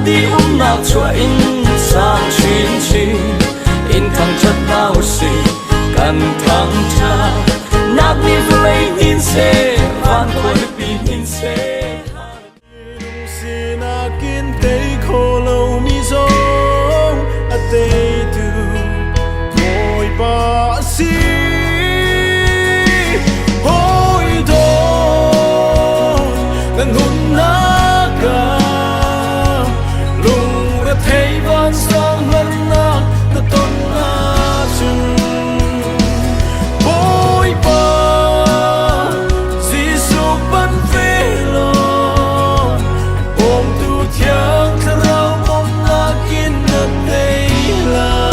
đi nạc cho in sang chuyên chi in thằng chất nào xì cần thằng cha nạc đi với in xe van khôi bị in xe xin à kiên tây khô lâu mi gió à tây tu ngồi ba si hối đôi ngân hùng na cả lùng ra thấy van sang lần na ta tôn na chừng bối ba Giêsu bắn về lo ôm tu thiang ta rau mong na kiên ngân đây lại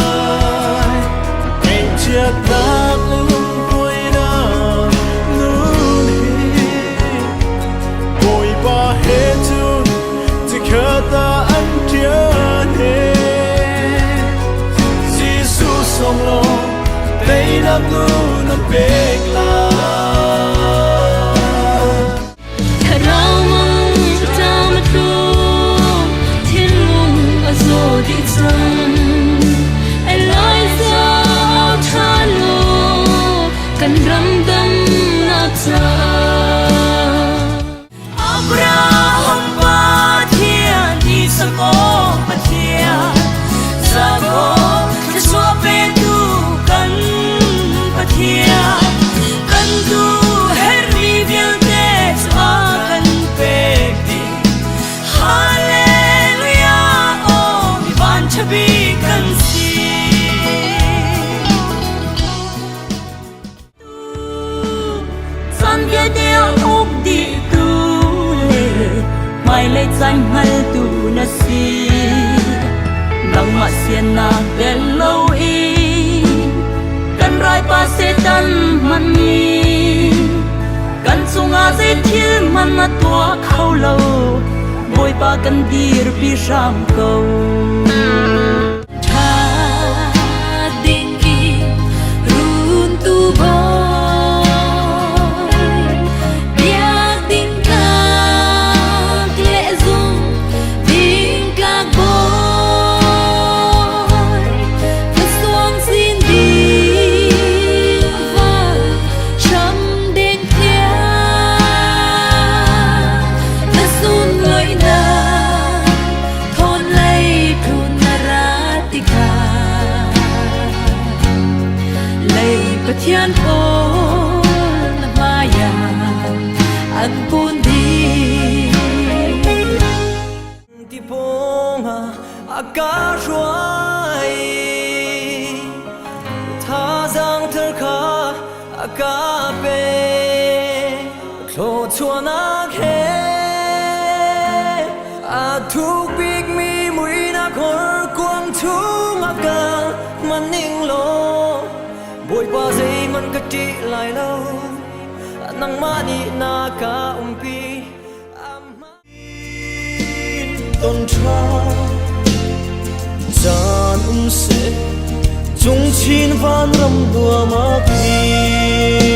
anh chia ta lùng quay na núi bối ba hết chun chỉ khờ ta ăn thiên hè Giêsu sống lo đây là người nó biết là rau mong ta mất luôn thiên lung ở rồi đi chân ai lái ra tha lô cần râm tâm nát ra Abraham ba thiên đi sang ô ba thiên ra ô cho xóa bên tu cần ba thiên cần tu Henry viên tết cho cần về đi Hallelujah oh mi van cha bi cần si san kia đeo ốc đi tu lệ mai lấy danh hay tu na si nang ma xiên na đến lâu y cần rai pa se tan man ni cần sung a se thiên man na tua khâu lâu bồi pa cần dir pi ram câu tha ding ki run tu boy bia ding ka lệ dung ding ka boy ta xuống xin đi và chấm đến kia ta sun người na thôn lấy thun na ra ti ka lấy bất thiên ôn maya an kun đi ti ponga aka ruai tha giang thơ kha aka pe klo chua na khe a thu big mi mui na khor quang thu aka man ning lo bồi ba dây man ka ti lai lo nang ma ni na ka umpi tôn tra gian se chung chin van ram dua ma pi